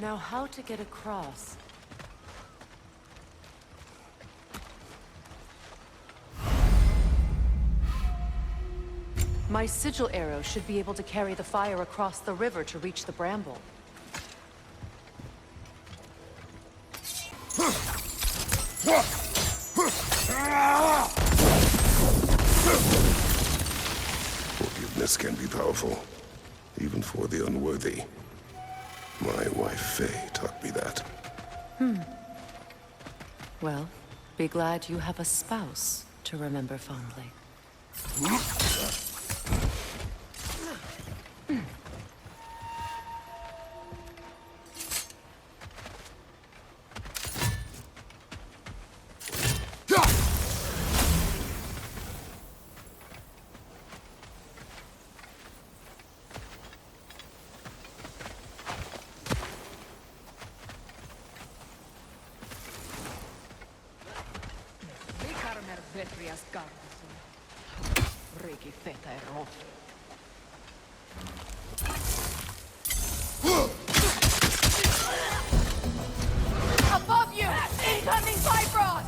Now how to get across? My sigil arrow should be able to carry the fire across the river to reach the bramble. Forgiveness can be powerful, even for the unworthy. My wife, Faye, taught me that. Well, be glad you have a spouse to remember fondly. Above you! Incoming Bifrost!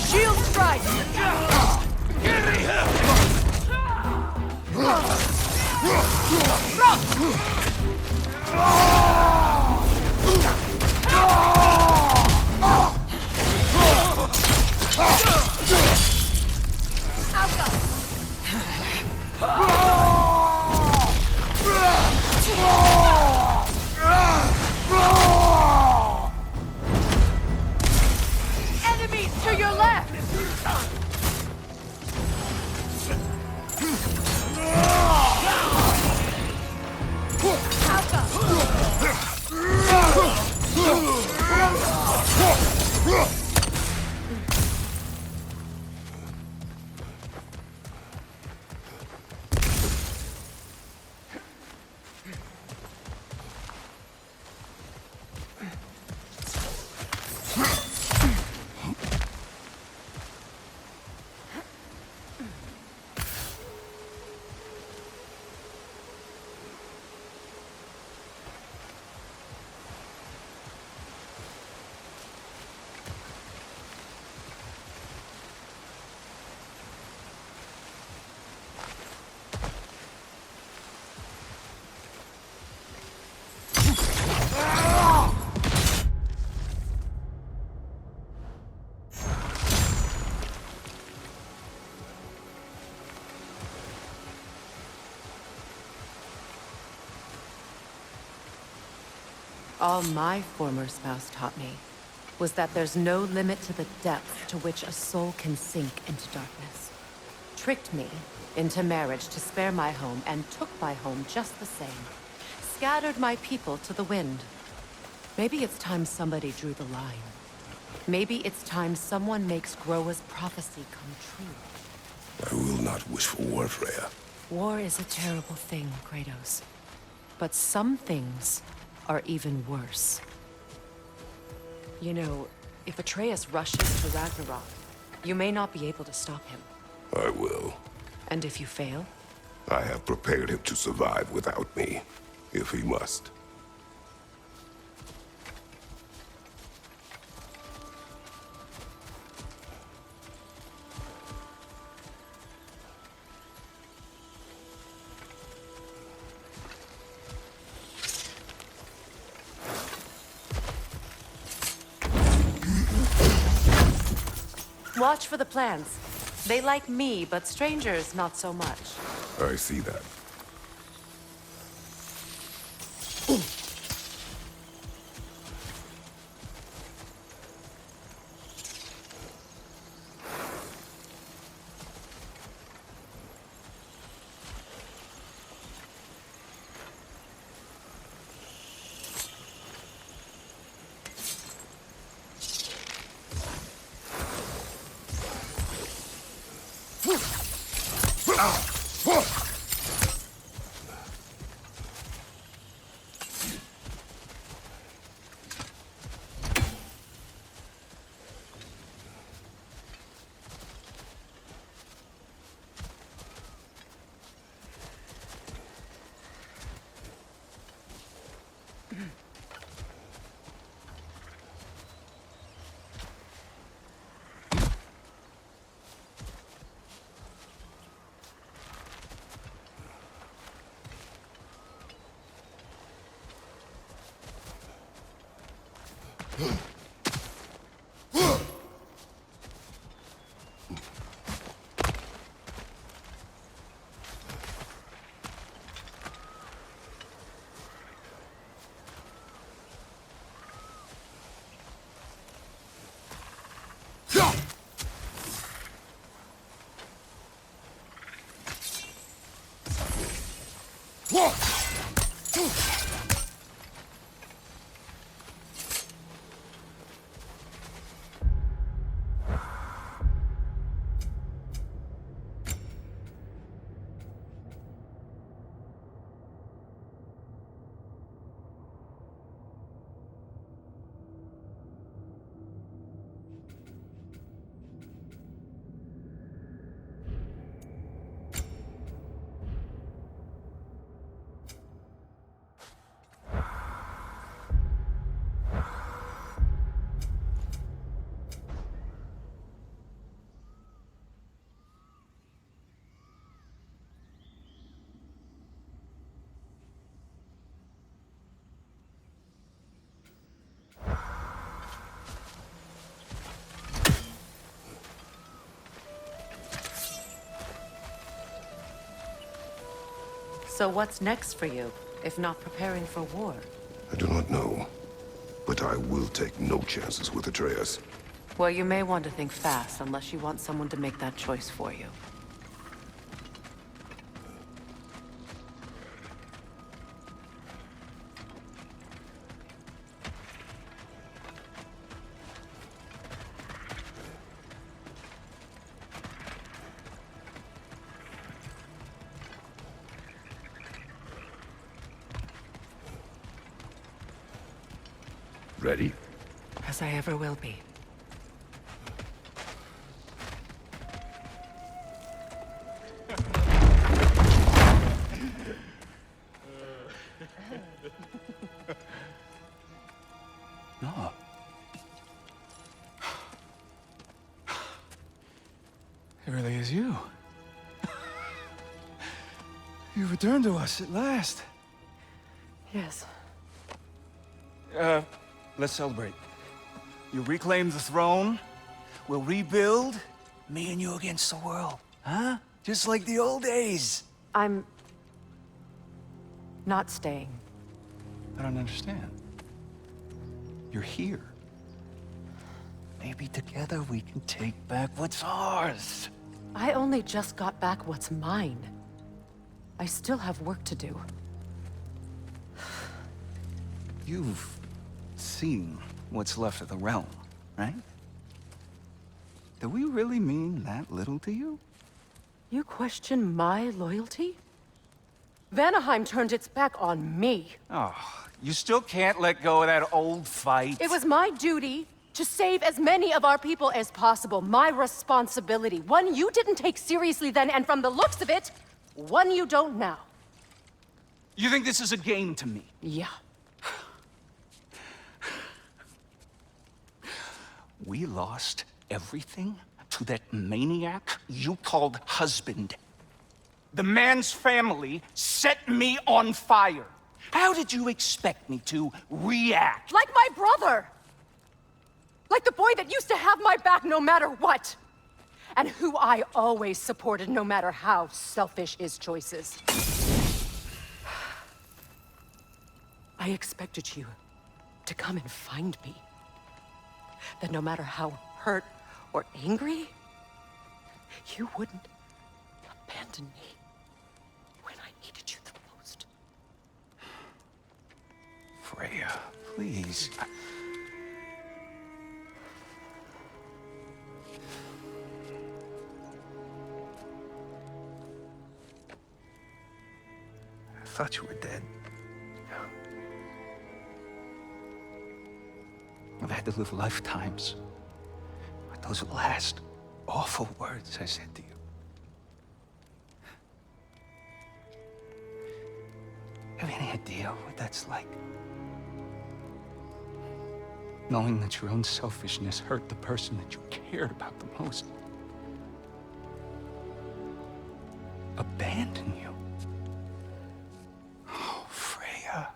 Shield strike! Enemies to your left! All my former spouse taught me was that there's no limit to the depth to which a soul can sink into darkness. Tricked me into marriage to spare my home and took my home just the same. Scattered my people to the wind. Maybe it's time somebody drew the line. Maybe it's time someone makes Groa's prophecy come true. I will not wish for war, Freya. War is a terrible thing, Kratos. But some things are even worse. You know, if Atreus rushes to Ragnarok, you may not be able to stop him. I will. And if you fail? I have prepared him to survive without me, if he must. Watch for the plants. They like me, but strangers not so much. I see that. So what's next for you, if not preparing for war? I do not know, but I will take no chances with Atreus. Well, you may want to think fast, unless you want someone to make that choice for you. Ready? As I ever will be. No. It really is you. You returned to us at last. Yes. Let's celebrate. You reclaim the throne, we'll rebuild, me and you against the world. Huh? Just like the old days. I'm... not staying. I don't understand. You're here. Maybe together we can take back what's ours. I only just got back what's mine. I still have work to do. You've seen what's left of the realm, right? Do we really mean that little to you? You question my loyalty? Vanaheim turned its back on me. Oh, you still can't let go of that old fight? It was my duty to save as many of our people as possible. My responsibility. One you didn't take seriously then, and from the looks of it, one you don't now. You think this is a game to me? Yeah. We lost everything to that maniac you called husband. The man's family set me on fire. How did you expect me to react? Like my brother! Like the boy that used to have my back no matter what! And who I always supported no matter how selfish his choices. I expected you to come and find me. That no matter how hurt or angry, you wouldn't abandon me when I needed you the most. Freya, please. I thought you were dead. I've had to live lifetimes with those last awful words I said to you. Have any idea what that's like? Knowing that your own selfishness hurt the person that you cared about the most. Abandon you. Oh, Freya.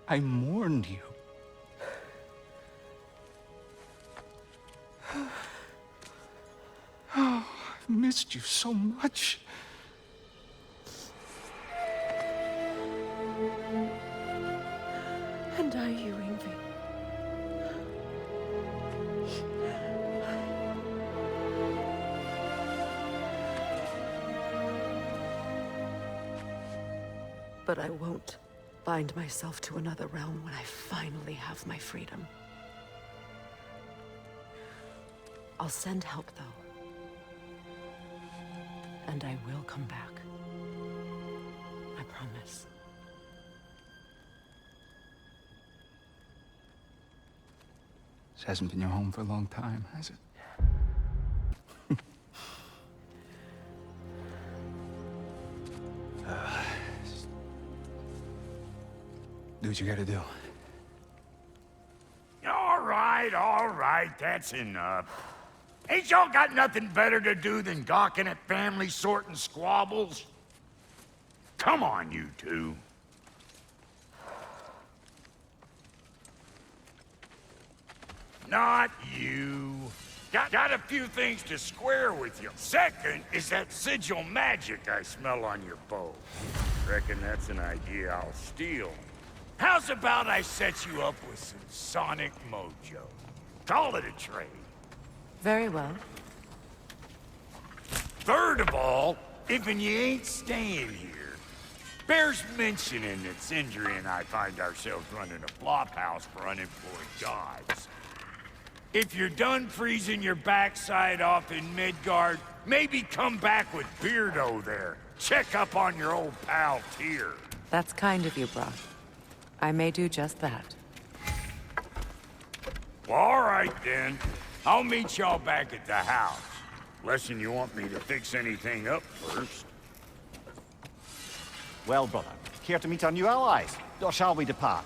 I mourned you. missed you so much. And I you, Yngvi. But I won't bind myself to another realm when I finally have my freedom. I'll send help, though. And I will come back. I promise. This hasn't been your home for a long time, has it? Do what you gotta do. All right, that's enough. Ain't y'all got nothing better to do than gawking at family sorting squabbles? Come on, you two. Not you. Got a few things to square with you. Second is that sigil magic I smell on your bow. Reckon that's an idea I'll steal. How's about I set you up with some sonic mojo? Call it a trade. Very well. Third of all, if you ain't staying here, bears mentioning that Sindri and I find ourselves running a flop house for unemployed gods. If you're done freezing your backside off in Midgard, maybe come back with Beardo there. Check up on your old pal Tyr. That's kind of you, Brock. I may do just that. Well, all right then. I'll meet y'all back at the house. Unless you want me to fix anything up first. Well, brother, care to meet our new allies? Or shall we depart?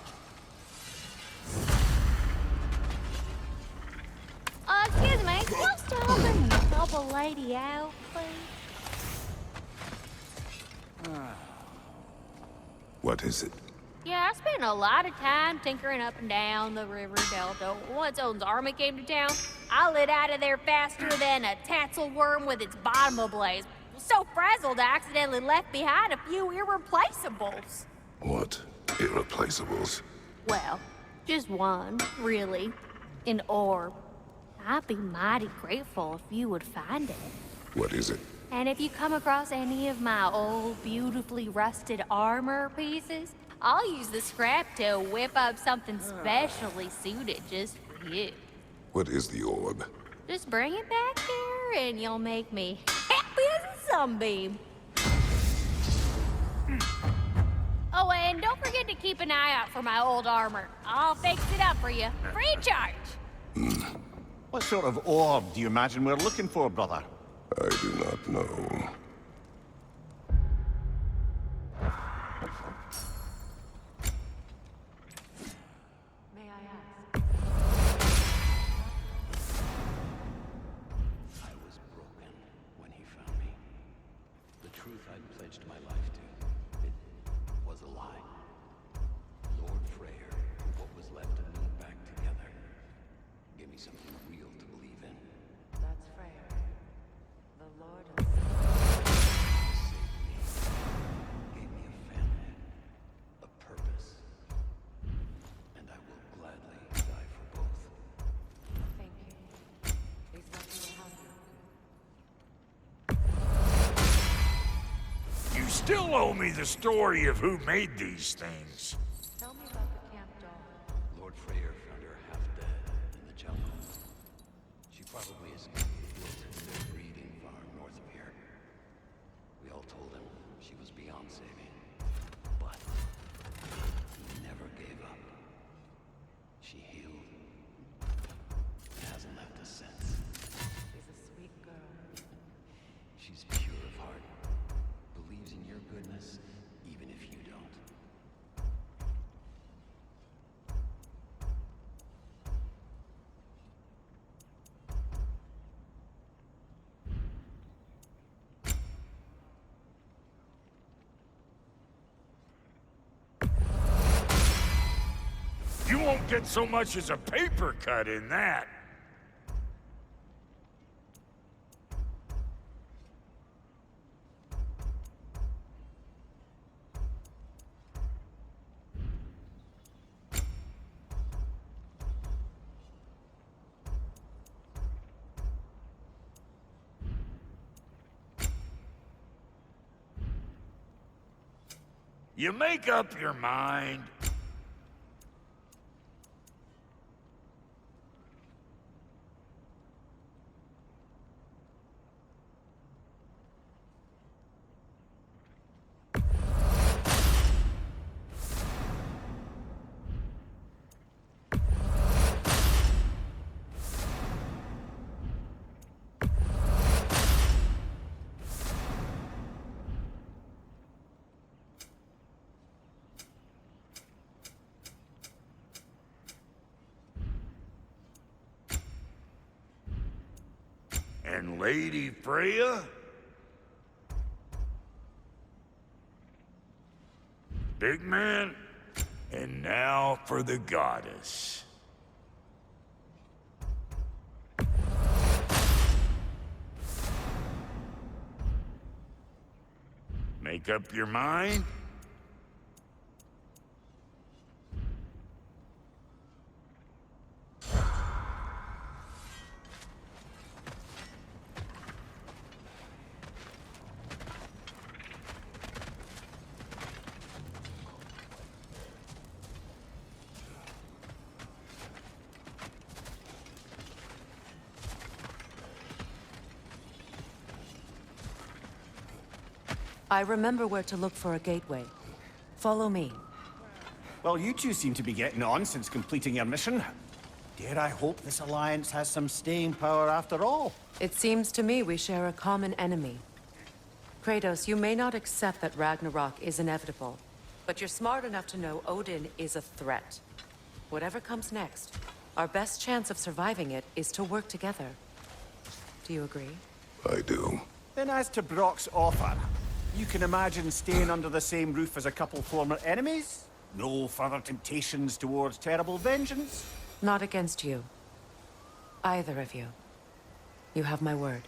Excuse me, can you stop and help a lady out, please? What is it? Yeah, I spent a lot of time tinkering up and down the river delta. Once Odin's army came to town, I lit out of there faster than a tassel worm with its bottom ablaze. So frazzled, I accidentally left behind a few irreplaceables. What? Irreplaceables? Well, just one, really. An orb. I'd be mighty grateful if you would find it. What is it? And if you come across any of my old, beautifully rusted armor pieces, I'll use the scrap to whip up something specially suited just for you. What is the orb? Just bring it back here and you'll make me happy as a sunbeam. Oh, and don't forget to keep an eye out for my old armor. I'll fix it up for you, free of charge. What sort of orb do you imagine we're looking for, brother? I do not know. May I ask? I was broken when he found me. The truth I'd pledged my life to, it was a lie. Lord FREYR, what was left of me back together, gave me something real to believe in. That's FREYR, the Lord of... Gave me a family, a purpose, and I will gladly die for both. Thank you. He's lucky to have you. You still owe me the story of who made these things. Tell me about the camp doll. Lord FREYR found her half dead in the jungle. She probably escaped the Wilton, their breeding farm north of here. We all told him she was beyond saving, but he never gave up. She healed. Hasn't left us since. She's a sweet girl. She's pure of heart, believes in your goodness, even if you don't. You won't get so much as a paper cut in that. You make up your mind. And Lady Freya? Big man? And now for the goddess. Make up your mind? I remember where to look for a gateway. Follow me. Well, you two seem to be getting on since completing your mission. Dare I hope this alliance has some staying power after all? It seems to me we share a common enemy. Kratos, you may not accept that Ragnarok is inevitable, but you're smart enough to know Odin is a threat. Whatever comes next, our best chance of surviving it is to work together. Do you agree? I do. Then as to Brock's offer, you can imagine staying under the same roof as a couple former enemies? No further temptations towards terrible vengeance? Not against you. Either of you. You have my word.